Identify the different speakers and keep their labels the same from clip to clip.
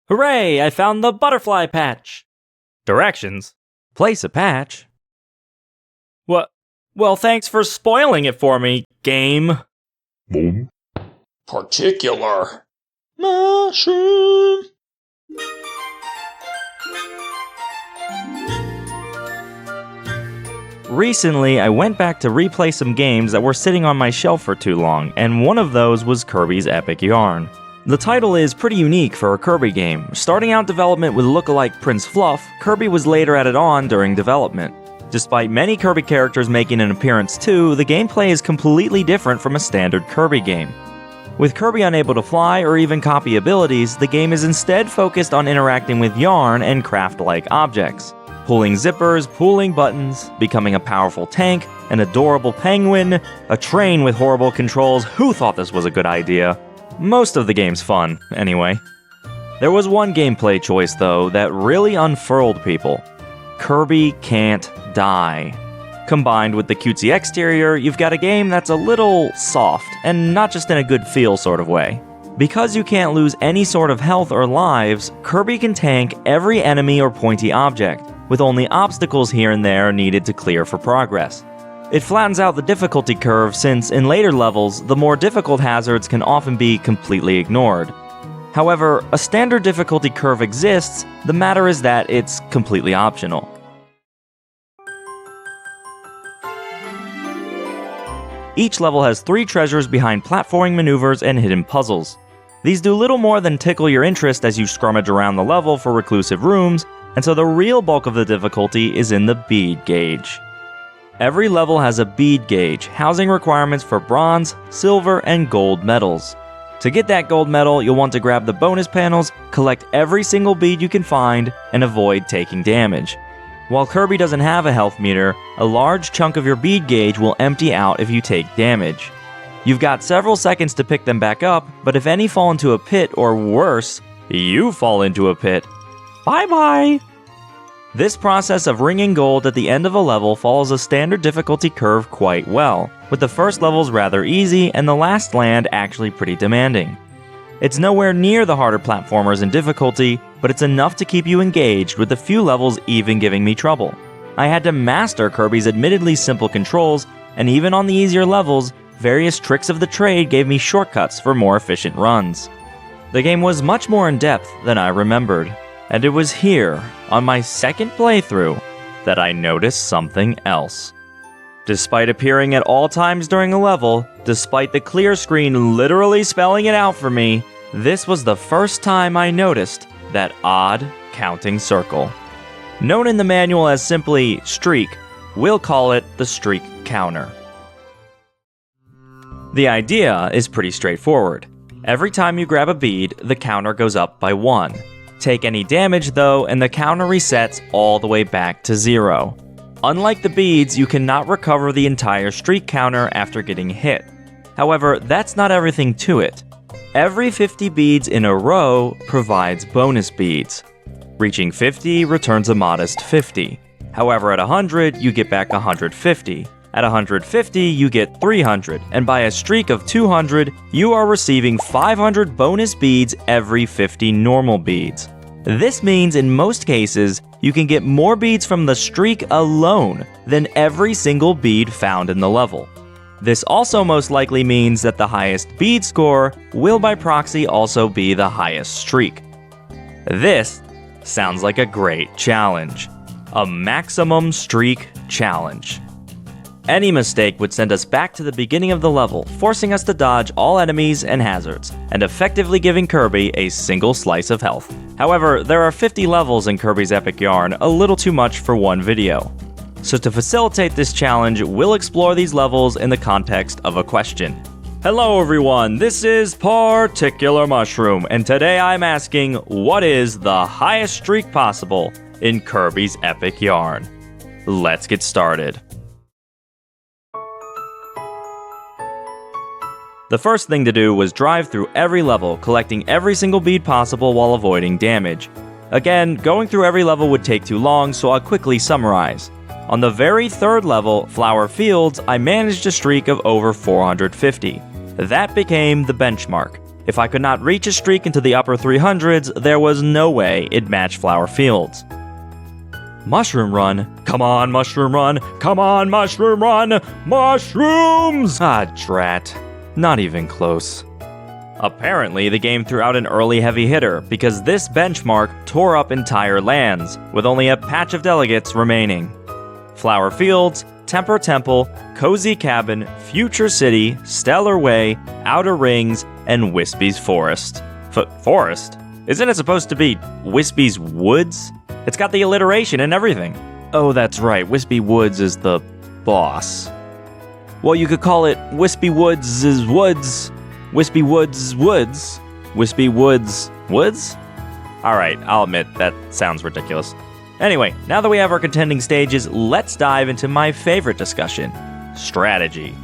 Speaker 1: Hooray! I found the butterfly patch! Directions. Place a patch. What? Well, thanks for spoiling it for me, game.
Speaker 2: Particular mushroom.
Speaker 1: Recently, I went back to replay some games that were sitting on my shelf for too long, and one of those was Kirby's Epic Yarn. The title is pretty unique for a Kirby game. Starting out development with lookalike Prince Fluff, Kirby was later added on during development. Despite many Kirby characters making an appearance too, the gameplay is completely different from a standard Kirby game. With Kirby unable to fly or even copy abilities, the game is instead focused on interacting with yarn and craft-like objects. Pulling zippers, pulling buttons, becoming a powerful tank, an adorable penguin, a train with horrible controls. Who thought this was a good idea? Most of the game's fun, anyway. There was one gameplay choice, though, that really unfurled people. Kirby can't die. Combined with the cutesy exterior, you've got a game that's a little soft, and not just in a good feel sort of way. Because you can't lose any sort of health or lives, Kirby can tank every enemy or pointy object, with only obstacles here and there needed to clear for progress. It flattens out the difficulty curve since, in later levels, the more difficult hazards can often be completely ignored. However, a standard difficulty curve exists, the matter is that it's completely optional. Each level has 3 treasures behind platforming maneuvers and hidden puzzles. These do little more than tickle your interest as you scrummage around the level for reclusive rooms, and so the real bulk of the difficulty is in the bead gauge. Every level has a bead gauge, housing requirements for bronze, silver, and gold medals. To get that gold medal, you'll want to grab the bonus panels, collect every single bead you can find, and avoid taking damage. While Kirby doesn't have a health meter, a large chunk of your bead gauge will empty out if you take damage. You've got several seconds to pick them back up, but if any fall into a pit, or worse, you fall into a pit, bye-bye! This process of ringing gold at the end of a level follows a standard difficulty curve quite well, with the first levels rather easy and the last land actually pretty demanding. It's nowhere near the harder platformers in difficulty, but it's enough to keep you engaged, with a few levels even giving me trouble. I had to master Kirby's admittedly simple controls, and even on the easier levels, various tricks of the trade gave me shortcuts for more efficient runs. The game was much more in-depth than I remembered. And it was here, on my second playthrough, that I noticed something else. Despite appearing at all times during a level, despite the clear screen literally spelling it out for me, this was the first time I noticed that odd counting circle. Known in the manual as simply streak, we'll call it the streak counter. The idea is pretty straightforward. Every time you grab a bead, the counter goes up by 1. Take any damage though, and the counter resets all the way back to 0. Unlike the beads, you cannot recover the entire streak counter after getting hit. However, that's not everything to it. Every 50 beads in a row provides bonus beads. Reaching 50 returns a modest 50. However, at 100, you get back 150. At 150, you get 300, and by a streak of 200, you are receiving 500 bonus beads every 50 normal beads. This means in most cases, you can get more beads from the streak alone than every single bead found in the level. This also most likely means that the highest bead score will by proxy also be the highest streak. This sounds like a great challenge. A maximum streak challenge. Any mistake would send us back to the beginning of the level, forcing us to dodge all enemies and hazards, and effectively giving Kirby a single slice of health. However, there are 50 levels in Kirby's Epic Yarn, a little too much for one video. So to facilitate this challenge, we'll explore these levels in the context of a question. Hello everyone, this is Particular Mushroom, and today I'm asking, what is the highest streak possible in Kirby's Epic Yarn? Let's get started. The first thing to do was drive through every level, collecting every single bead possible while avoiding damage. Again, going through every level would take too long, so I'll quickly summarize. On the very third level, Flower Fields, I managed a streak of over 450. That became the benchmark. If I could not reach a streak into the upper 300s, there was no way it'd match Flower Fields. Mushroom Run? Come on, Mushroom Run! Come on, Mushroom Run! Mushrooms! Ah, drat. Not even close. Apparently, the game threw out an early heavy hitter, because this benchmark tore up entire lands, with only a patch of delegates remaining. Flower Fields, Temper Temple, Cozy Cabin, Future City, Stellar Way, Outer Rings, and Wispy's Forest. Forest? Isn't it supposed to be Wispy's Woods? It's got the alliteration and everything. Oh, that's right, Wispy Woods is the boss. Well, you could call it Wispy Woods is Woods. Wispy Woods Woods. Wispy Woods Woods? Alright, I'll admit, that sounds ridiculous. Anyway, now that we have our contending stages, let's dive into my favorite discussion, strategy.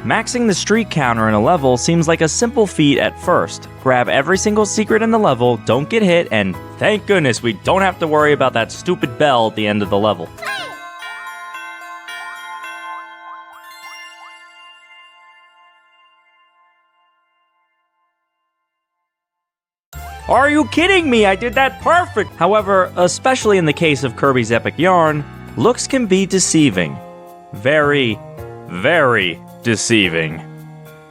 Speaker 1: Maxing the streak counter in a level seems like a simple feat at first. Grab every single secret in the level, don't get hit, and thank goodness we don't have to worry about that stupid bell at the end of the level. Are you kidding me? I did that perfect! However, especially in the case of Kirby's Epic Yarn, looks can be deceiving. Very, very deceiving.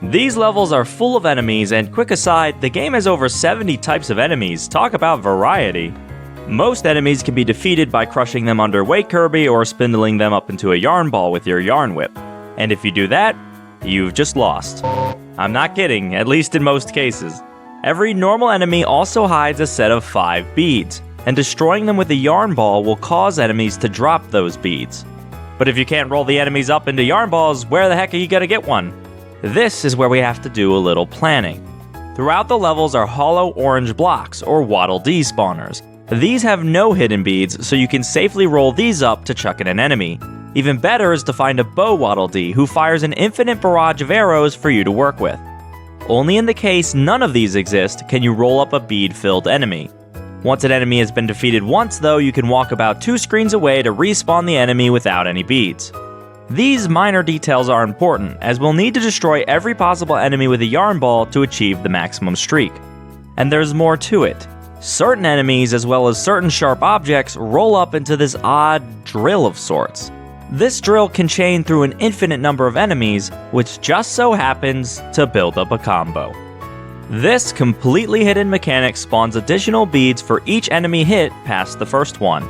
Speaker 1: These levels are full of enemies, and quick aside, the game has over 70 types of enemies. Talk about variety. Most enemies can be defeated by crushing them under Weight Kirby or spindling them up into a yarn ball with your yarn whip. And if you do that, you've just lost. I'm not kidding, at least in most cases. Every normal enemy also hides a set of 5 beads, and destroying them with a yarn ball will cause enemies to drop those beads. But if you can't roll the enemies up into yarn balls, where the heck are you gonna get one? This is where we have to do a little planning. Throughout the levels are hollow orange blocks, or Waddle Dee spawners. These have no hidden beads, so you can safely roll these up to chuck at an enemy. Even better is to find a bow Waddle Dee who fires an infinite barrage of arrows for you to work with. Only in the case none of these exist can you roll up a bead-filled enemy. Once an enemy has been defeated once though, you can walk about 2 screens away to respawn the enemy without any beads. These minor details are important, as we'll need to destroy every possible enemy with a yarn ball to achieve the maximum streak. And there's more to it. Certain enemies, as well as certain sharp objects, roll up into this odd drill of sorts. This drill can chain through an infinite number of enemies, which just so happens to build up a combo. This completely hidden mechanic spawns additional beads for each enemy hit past the first one,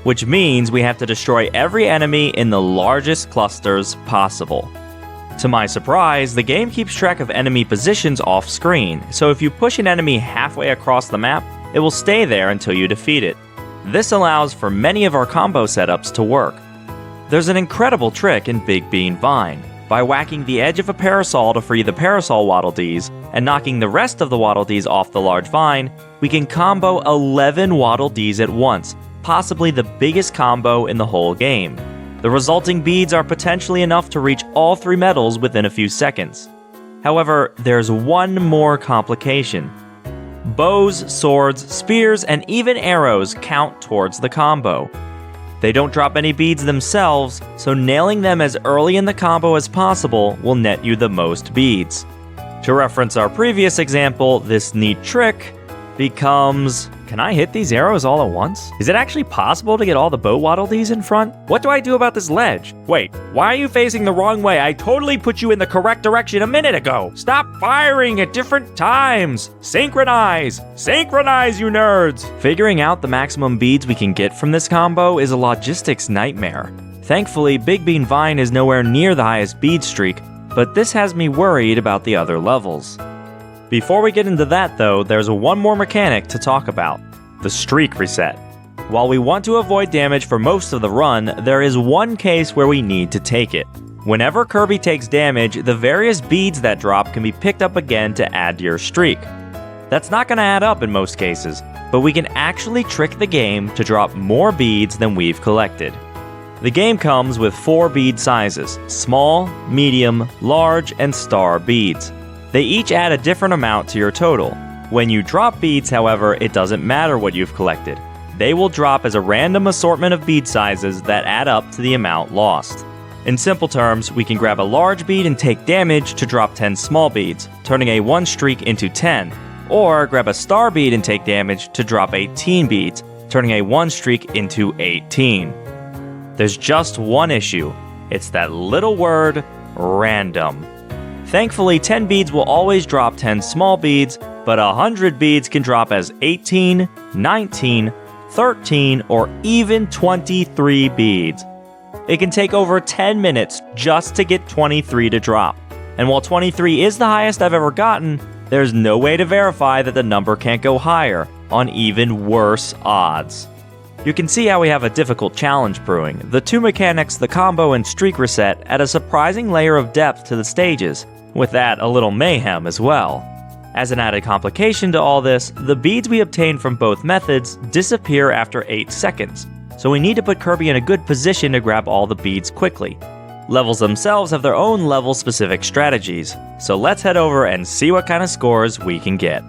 Speaker 1: which means we have to destroy every enemy in the largest clusters possible. To my surprise, the game keeps track of enemy positions off screen, so if you push an enemy halfway across the map, it will stay there until you defeat it. This allows for many of our combo setups to work. There's an incredible trick in Big Bean Vine. By whacking the edge of a parasol to free the parasol Waddle Dees, and knocking the rest of the Waddle Dees off the large vine, we can combo 11 Waddle Dees at once, possibly the biggest combo in the whole game. The resulting beads are potentially enough to reach all 3 medals within a few seconds. However, there's one more complication. Bows, swords, spears, and even arrows count towards the combo. They don't drop any beads themselves, so nailing them as early in the combo as possible will net you the most beads. To reference our previous example, this neat trick becomes... Can I hit these arrows all at once? Is it actually possible to get all the bow Waddle Dees in front? What do I do about this ledge? Wait, why are you facing the wrong way? I totally put you in the correct direction a minute ago. Stop firing at different times. Synchronize. Synchronize, you nerds. Figuring out the maximum beads we can get from this combo is a logistics nightmare. Thankfully, Big Bean Vine is nowhere near the highest bead streak, but this has me worried about the other levels. Before we get into that though, there's one more mechanic to talk about, the streak reset. While we want to avoid damage for most of the run, there is one case where we need to take it. Whenever Kirby takes damage, the various beads that drop can be picked up again to add to your streak. That's not going to add up in most cases, but we can actually trick the game to drop more beads than we've collected. The game comes with 4 bead sizes, small, medium, large, and star beads. They each add a different amount to your total. When you drop beads, however, it doesn't matter what you've collected. They will drop as a random assortment of bead sizes that add up to the amount lost. In simple terms, we can grab a large bead and take damage to drop 10 small beads, turning a 1 streak into 10, or grab a star bead and take damage to drop 18 beads, turning a 1 streak into 18. There's just one issue. It's that little word, random. Thankfully, 10 beads will always drop 10 small beads, but 100 beads can drop as 18, 19, 13, or even 23 beads. It can take over 10 minutes just to get 23 to drop. And while 23 is the highest I've ever gotten, there's no way to verify that the number can't go higher on even worse odds. You can see how we have a difficult challenge brewing. The two mechanics, the combo and streak reset, add a surprising layer of depth to the stages, with that a little mayhem as well. As an added complication to all this, the beads we obtain from both methods disappear after 8 seconds, so we need to put Kirby in a good position to grab all the beads quickly. Levels themselves have their own level-specific strategies, so let's head over and see what kind of scores we can get.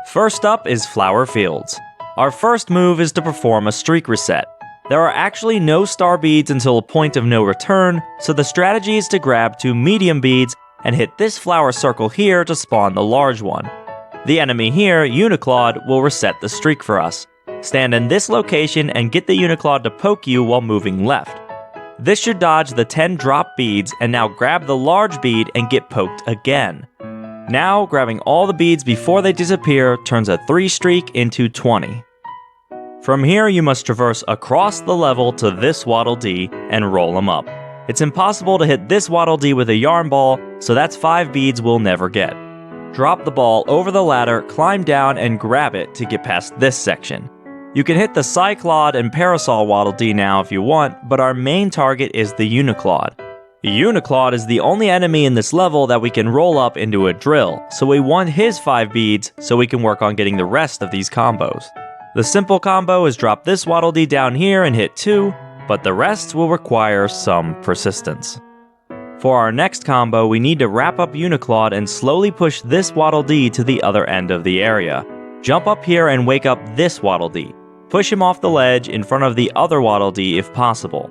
Speaker 1: First up is Flower Fields. Our first move is to perform a streak reset. There are actually no star beads until a point of no return, so the strategy is to grab 2 medium beads and hit this flower circle here to spawn the large one. The enemy here, Uniclawed, will reset the streak for us. Stand in this location and get the Uniclawed to poke you while moving left. This should dodge the 10 drop beads and now grab the large bead and get poked again. Now, grabbing all the beads before they disappear turns a 3 streak into 20. From here, you must traverse across the level to this Waddle Dee and roll them up. It's impossible to hit this Waddle Dee with a yarn ball, so that's 5 beads we'll never get. Drop the ball over the ladder, climb down, and grab it to get past this section. You can hit the Cyclod and Parasol Waddle Dee now if you want, but our main target is the Uniclawed. Uniclawed is the only enemy in this level that we can roll up into a drill, so we want his 5 beads so we can work on getting the rest of these combos. The simple combo is drop this Waddle Dee down here and hit 2, but the rest will require some persistence. For our next combo, we need to wrap up Uniclawed and slowly push this Waddle Dee to the other end of the area. Jump up here and wake up this Waddle Dee. Push him off the ledge in front of the other Waddle Dee if possible.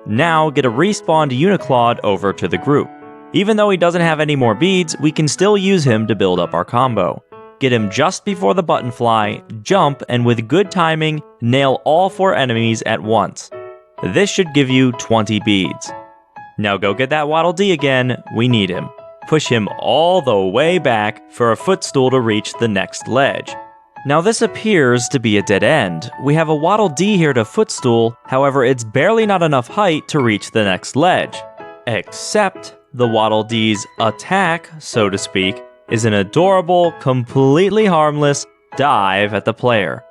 Speaker 1: Now get a respawned Uniclawed over to the group. Even though he doesn't have any more beads, we can still use him to build up our combo. Get him just before the button fly, jump, and with good timing, nail all 4 enemies at once. This should give you 20 beads. Now go get that Waddle Dee again, we need him. Push him all the way back for a footstool to reach the next ledge. Now this appears to be a dead end. We have a Waddle Dee here to footstool, however it's barely not enough height to reach the next ledge. Except the Waddle Dee's attack, so to speak, is an adorable, completely harmless dive at the player.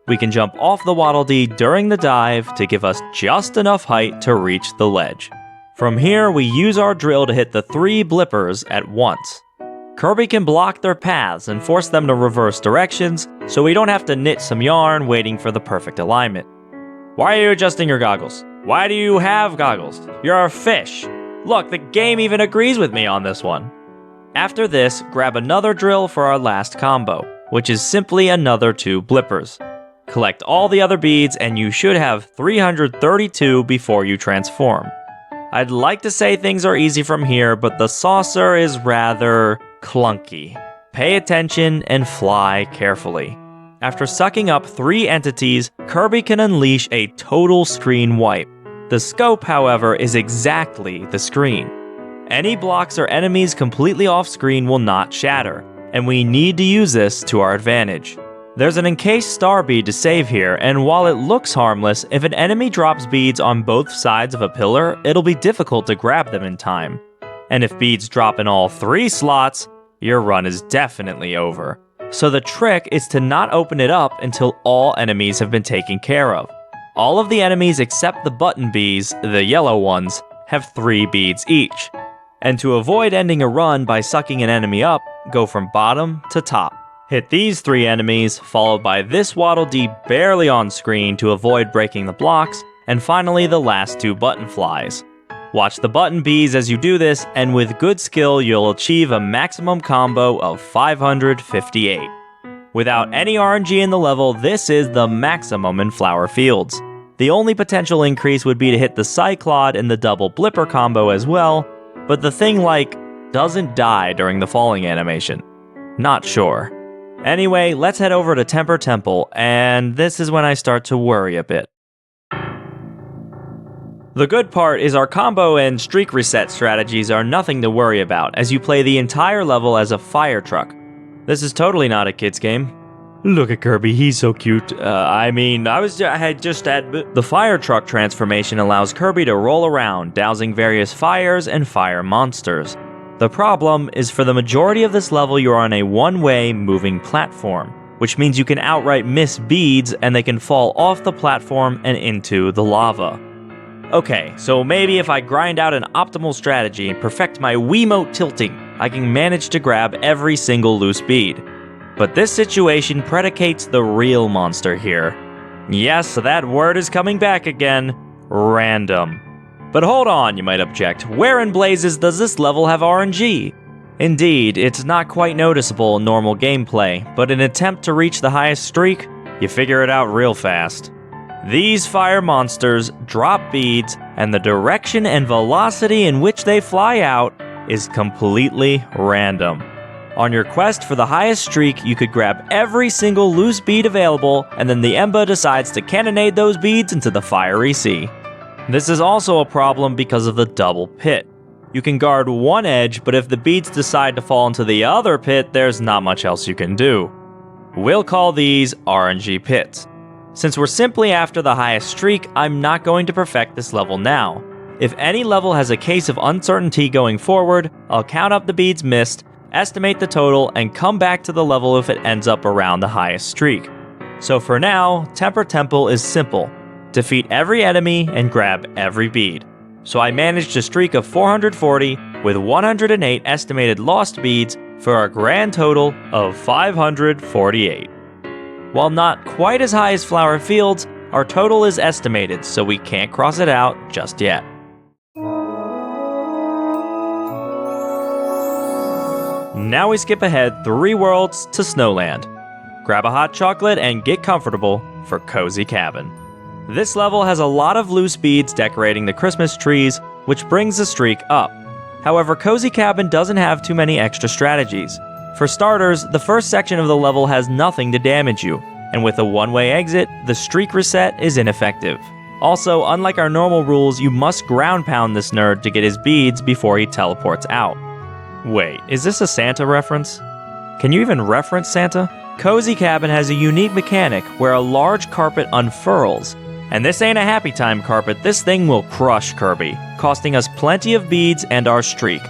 Speaker 1: We can jump off the Waddle Dee during the dive to give us just enough height to reach the ledge. From here, we use our drill to hit the 3 blippers at once. Kirby can block their paths and force them to reverse directions, so we don't have to knit some yarn waiting for the perfect alignment. Why are you adjusting your goggles? Why do you have goggles? You're a fish. Look, the game even agrees with me on this one. After this, grab another drill for our last combo, which is simply another 2 blippers. Collect all the other beads and you should have 332 before you transform. I'd like to say things are easy from here, but the saucer is rather clunky. Pay attention and fly carefully. After sucking up 3 entities, Kirby can unleash a total screen wipe. The scope, however, is exactly the screen. Any blocks or enemies completely off screen will not shatter, and we need to use this to our advantage. There's an encased star bead to save here, and while it looks harmless, if an enemy drops beads on both sides of a pillar, it'll be difficult to grab them in time. And if beads drop in all 3 slots, your run is definitely over. So the trick is to not open it up until all enemies have been taken care of. All of the enemies except the button bees, the yellow ones, have 3 beads each. And to avoid ending a run by sucking an enemy up, go from bottom to top. Hit these 3 enemies, followed by this Waddle Dee barely on screen to avoid breaking the blocks, and finally the last 2 button flies. Watch the button bees as you do this, and with good skill you'll achieve a maximum combo of 558. Without any RNG in the level, this is the maximum in Flower Fields. The only potential increase would be to hit the Cyclod and the double blipper combo as well, but the thing, doesn't die during the falling animation. Not sure. Anyway, let's head over to Temper Temple, and this is when I start to worry a bit. The good part is our combo and streak reset strategies are nothing to worry about, as you play the entire level as a fire truck. This is totally not a kid's game. Look at Kirby, he's so cute. I had just the fire truck transformation allows Kirby to roll around, dousing various fires and fire monsters. The problem is for the majority of this level you're on a one-way moving platform, which means you can outright miss beads and they can fall off the platform and into the lava. Okay, so maybe if I grind out an optimal strategy and perfect my Wiimote tilting, I can manage to grab every single loose bead. But this situation predicates the real monster here. Yes, that word is coming back again. Random. But hold on, you might object. Where in blazes does this level have RNG? Indeed, it's not quite noticeable in normal gameplay, but in an attempt to reach the highest streak, you figure it out real fast. These fire monsters drop beads, and the direction and velocity in which they fly out is completely random. On your quest for the highest streak, you could grab every single loose bead available, and then the Emba decides to cannonade those beads into the fiery sea. This is also a problem because of the double pit. You can guard one edge, but if the beads decide to fall into the other pit, there's not much else you can do. We'll call these RNG pits. Since we're simply after the highest streak, I'm not going to perfect this level now. If any level has a case of uncertainty going forward, I'll count up the beads missed, estimate the total, and come back to the level if it ends up around the highest streak. So for now, Temper Temple is simple. Defeat every enemy and grab every bead. So I managed a streak of 440 with 108 estimated lost beads for a grand total of 548. While not quite as high as Flower Fields, our total is estimated, so we can't cross it out just yet. Now we skip ahead 3 worlds to Snowland. Grab a hot chocolate and get comfortable for Cozy Cabin. This level has a lot of loose beads decorating the Christmas trees, which brings the streak up. However, Cozy Cabin doesn't have too many extra strategies. For starters, the first section of the level has nothing to damage you, and with a one-way exit, the streak reset is ineffective. Also, unlike our normal rules, you must ground pound this nerd to get his beads before he teleports out. Wait, is this a Santa reference? Can you even reference Santa? Cozy Cabin has a unique mechanic where a large carpet unfurls, and this ain't a happy time carpet, this thing will crush Kirby, costing us plenty of beads and our streak.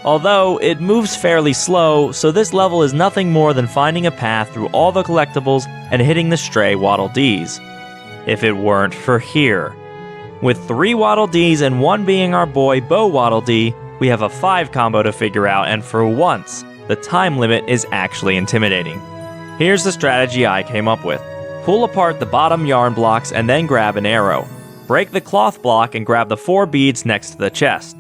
Speaker 1: Although, it moves fairly slow, so this level is nothing more than finding a path through all the collectibles and hitting the stray Waddle Dees. If it weren't for here. With 3 Waddle Dees and 1 being our boy Bo Waddle Dee, we have a 5 combo to figure out, and for once, the time limit is actually intimidating. Here's the strategy I came up with. Pull apart the bottom yarn blocks and then grab an arrow. Break the cloth block and grab the 4 beads next to the chest.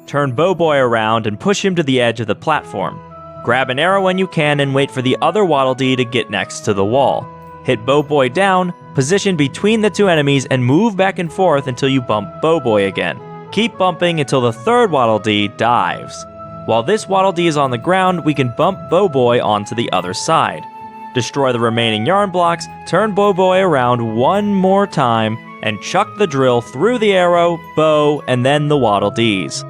Speaker 1: Turn Bo Boy around and push him to the edge of the platform. Grab an arrow when you can and wait for the other Waddle Dee to get next to the wall. Hit Bo Boy down, position between the 2 enemies, and move back and forth until you bump Bo Boy again. Keep bumping until the 3rd Waddle Dee dives. While this Waddle Dee is on the ground, we can bump Bo Boy onto the other side. Destroy the remaining yarn blocks, turn Bo Boy around one more time, and chuck the drill through the arrow, bow, and then the Waddle Dees.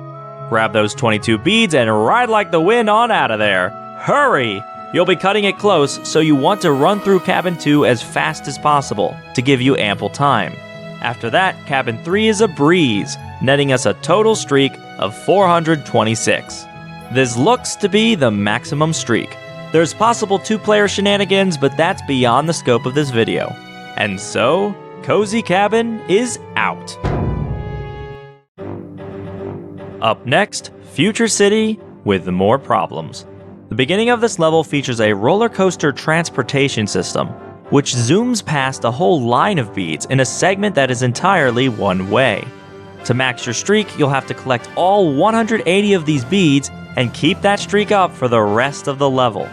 Speaker 1: Grab those 22 beads and ride like the wind on out of there. Hurry! You'll be cutting it close, so you want to run through Cabin 2 as fast as possible to give you ample time. After that, Cabin 3 is a breeze, netting us a total streak of 426. This looks to be the maximum streak. There's possible 2-player shenanigans, but that's beyond the scope of this video. And so, Cozy Cabin is out. Up next, Future City with more problems. The beginning of this level features a roller coaster transportation system, which zooms past a whole line of beads in a segment that is entirely one way. To max your streak, you'll have to collect all 180 of these beads and keep that streak up for the rest of the level.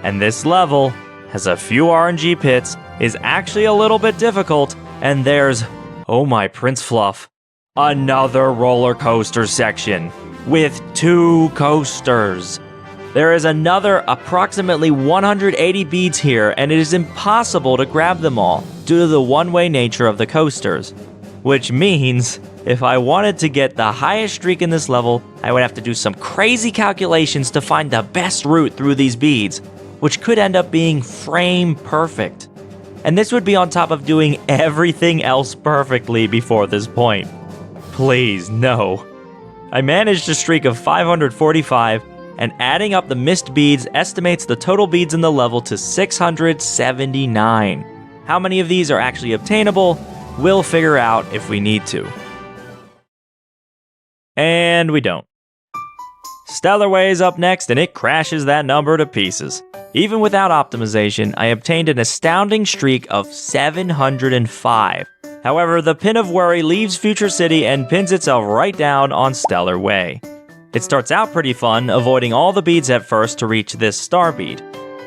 Speaker 1: And this level has a few RNG pits, is actually a little bit difficult, and there's, oh my Prince Fluff, another roller coaster section. with 2 coasters. There is another approximately 180 beads here, and it is impossible to grab them all due to the one-way nature of the coasters. Which means, if I wanted to get the highest streak in this level, I would have to do some crazy calculations to find the best route through these beads, which could end up being frame perfect. And this would be on top of doing everything else perfectly before this point. Please, no. I managed a streak of 545, and adding up the missed beads estimates the total beads in the level to 679. How many of these are actually obtainable, we'll figure out if we need to. And we don't. Stellar Way is up next, and it crashes that number to pieces. Even without optimization, I obtained an astounding streak of 705. However, the pin of worry leaves Future City and pins itself right down on Stellar Way. It starts out pretty fun, avoiding all the beads at first to reach this star bead.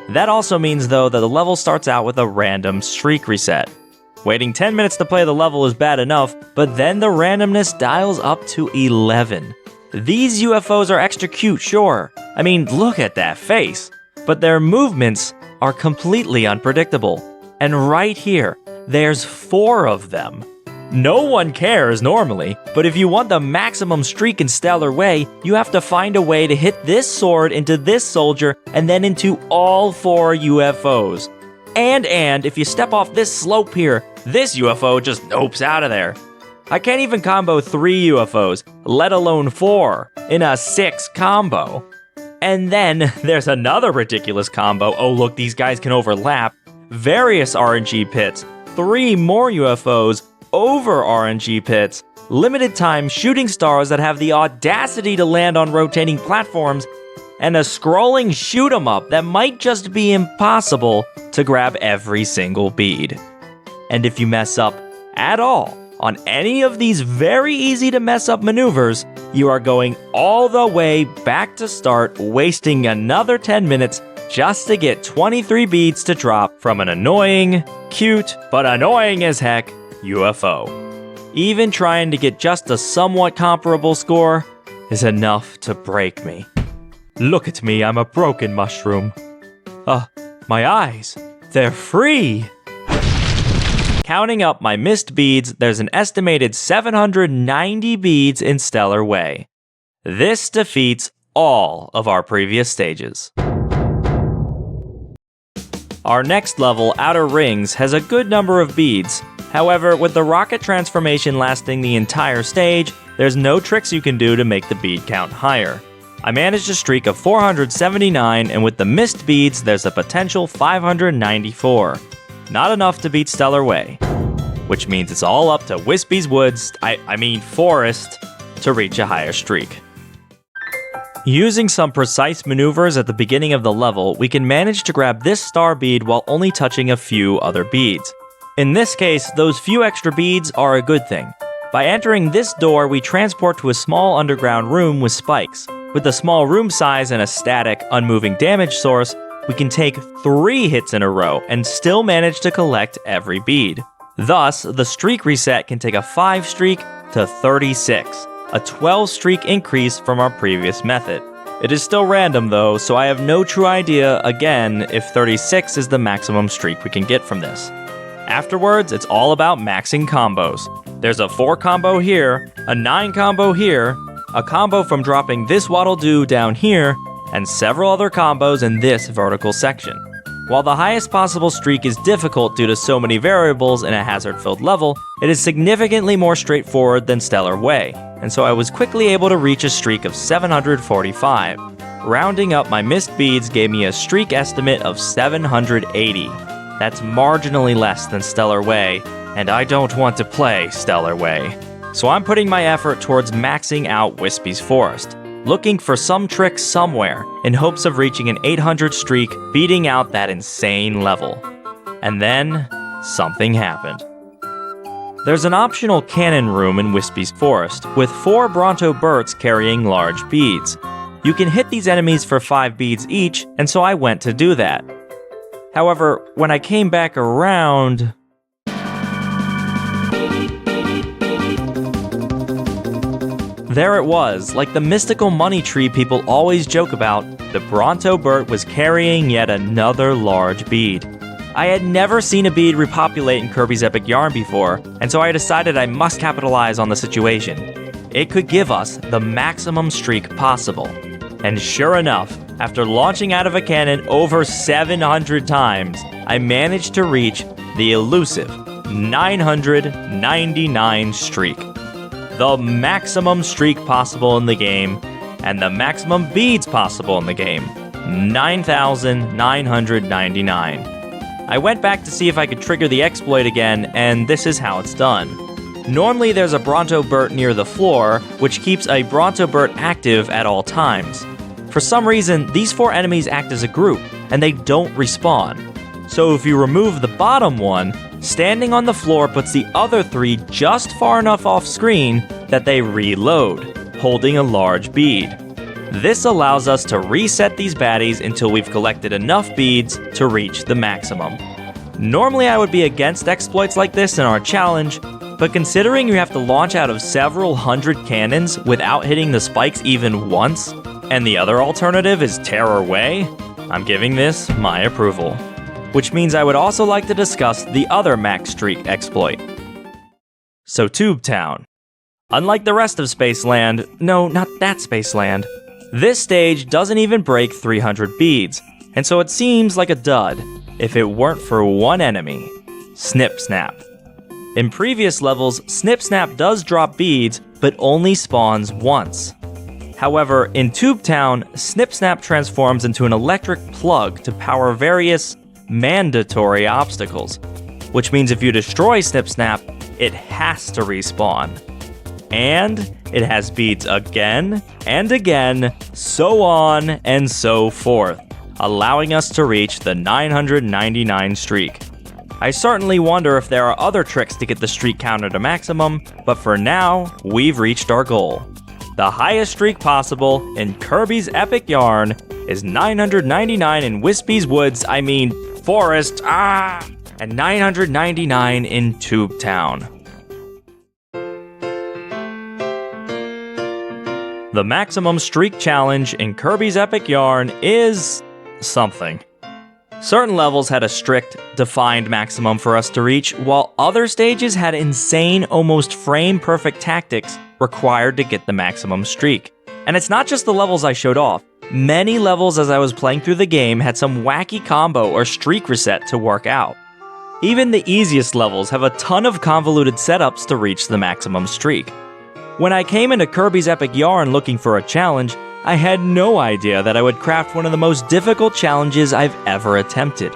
Speaker 1: That also means, though, that the level starts out with a random streak reset. Waiting 10 minutes to play the level is bad enough, but then the randomness dials up to 11. These UFOs are extra cute, sure. I mean, look at that face. But their movements are completely unpredictable. And right here, there's 4 of them. No one cares normally, but if you want the maximum streak in Stellar Way, you have to find a way to hit this sword into this soldier and then into all 4 UFOs. And if you step off this slope here, this UFO just nopes out of there. I can't even combo 3 UFOs, let alone 4, in a 6 combo. And then there's another ridiculous combo. Oh look, these guys can overlap. Various RNG pits, 3 more UFOs, over RNG pits, limited time shooting stars that have the audacity to land on rotating platforms, and a scrolling shoot 'em up that might just be impossible to grab every single bead. And if you mess up at all on any of these very easy to mess up maneuvers, you are going all the way back to start, wasting another 10 minutes just to get 23 beads to drop from an annoying, cute, but annoying as heck UFO. Even trying to get just a somewhat comparable score is enough to break me. Look at me, I'm a broken mushroom. My eyes, they're free! Counting up my missed beads, there's an estimated 790 beads in Stellar Way. This defeats all of our previous stages. Our next level, Outer Rings, has a good number of beads. However, with the rocket transformation lasting the entire stage, there's no tricks you can do to make the bead count higher. I managed a streak of 479, and with the missed beads, there's a potential 594. Not enough to beat Stellar Way, which means it's all up to Wispy's Woods, Forest, to reach a higher streak. Using some precise maneuvers at the beginning of the level, we can manage to grab this star bead while only touching a few other beads. In this case, those few extra beads are a good thing. By entering this door, we transport to a small underground room with spikes. With a small room size and a static, unmoving damage source, we can take 3 hits in a row and still manage to collect every bead. Thus, the streak reset can take a 5 streak to 36, a 12 streak increase from our previous method. It is still random though, so I have no true idea, again, if 36 is the maximum streak we can get from this. Afterwards, it's all about maxing combos. There's a 4 combo here, a 9 combo here, a combo from dropping this Waddle Doo down here, and several other combos in this vertical section. While the highest possible streak is difficult due to so many variables in a hazard-filled level, it is significantly more straightforward than Stellar Way, and so I was quickly able to reach a streak of 745. Rounding up my missed beads gave me a streak estimate of 780. That's marginally less than Stellar Way, and I don't want to play Stellar Way. So I'm putting my effort towards maxing out Wispy's Forest, looking for some trick somewhere in hopes of reaching an 800 streak, beating out that insane level. And then, something happened. There's an optional cannon room in Wispy's Forest, with 4 Bronto Burts carrying large beads. You can hit these enemies for 5 beads each, and so I went to do that. However, when I came back around... There it was, like the mystical money tree people always joke about, the Bronto Burt was carrying yet another large bead. I had never seen a bead repopulate in Kirby's Epic Yarn before, and so I decided I must capitalize on the situation. It could give us the maximum streak possible. And sure enough, after launching out of a cannon over 700 times, I managed to reach the elusive 999 streak. The maximum streak possible in the game, and the maximum beads possible in the game, 9,999. I went back to see if I could trigger the exploit again, and this is how it's done. Normally there's a Bronto Burt near the floor, which keeps a Bronto Burt active at all times. For some reason, these 4 enemies act as a group, and they don't respawn. So if you remove the bottom one, standing on the floor puts the other 3 just far enough off screen that they reload, holding a large bead. This allows us to reset these baddies until we've collected enough beads to reach the maximum. Normally I would be against exploits like this in our challenge, but considering you have to launch out of several hundred cannons without hitting the spikes even once, and the other alternative is tear away, I'm giving this my approval. Which means I would also like to discuss the other max streak exploit. So Tube Town. Unlike the rest of Spaceland, no, not that Spaceland, this stage doesn't even break 300 beads, and so it seems like a dud if it weren't for one enemy, Snip Snap. In previous levels, Snip Snap does drop beads, but only spawns once. However, in Tube Town, Snip Snap transforms into an electric plug to power various mandatory obstacles, which means if you destroy Snip Snap, it has to respawn. And it has beads again and again, so on and so forth, allowing us to reach the 999 streak. I certainly wonder if there are other tricks to get the streak counter to maximum, but for now, we've reached our goal. The highest streak possible in Kirby's Epic Yarn is 999 in Wispy's Forest, and 999 in Tube Town. The maximum streak challenge in Kirby's Epic Yarn is something. Certain levels had a strict, defined maximum for us to reach, while other stages had insane, almost frame-perfect tactics required to get the maximum streak. And it's not just the levels I showed off. Many levels as I was playing through the game had some wacky combo or streak reset to work out. Even the easiest levels have a ton of convoluted setups to reach the maximum streak. When I came into Kirby's Epic Yarn looking for a challenge, I had no idea that I would craft one of the most difficult challenges I've ever attempted.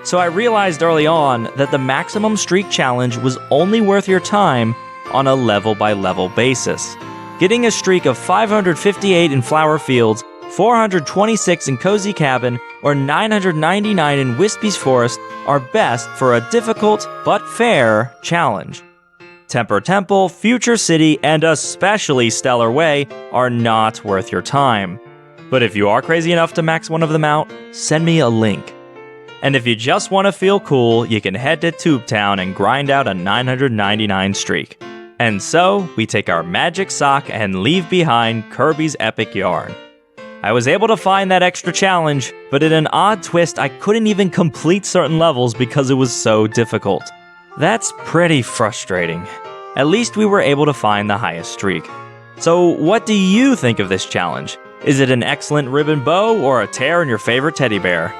Speaker 1: So I realized early on that the maximum streak challenge was only worth your time on a level-by-level basis. Getting a streak of 558 in Flower Fields, 426 in Cozy Cabin, or 999 in Wispy's Forest are best for a difficult but fair challenge. Temper Temple, Future City, and especially Stellar Way are not worth your time. But if you are crazy enough to max one of them out, send me a link. And if you just want to feel cool, you can head to Tube Town and grind out a 999 streak. And so, we take our magic sock and leave behind Kirby's Epic Yarn. I was able to find that extra challenge, but in an odd twist, I couldn't even complete certain levels because it was so difficult. That's pretty frustrating. At least we were able to find the highest streak. So what do you think of this challenge? Is it an excellent ribbon bow or a tear in your favorite teddy bear?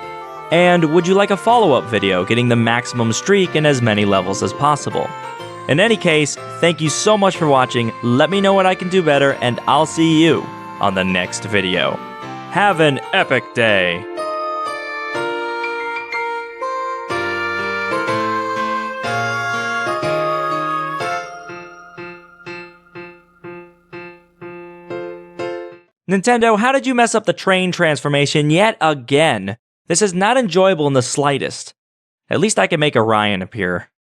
Speaker 1: And would you like a follow-up video getting the maximum streak in as many levels as possible? In any case, thank you so much for watching, let me know what I can do better, and I'll see you on the next video. Have an epic day! Nintendo, how did you mess up the train transformation yet again? This is not enjoyable in the slightest. At least I can make Orion appear.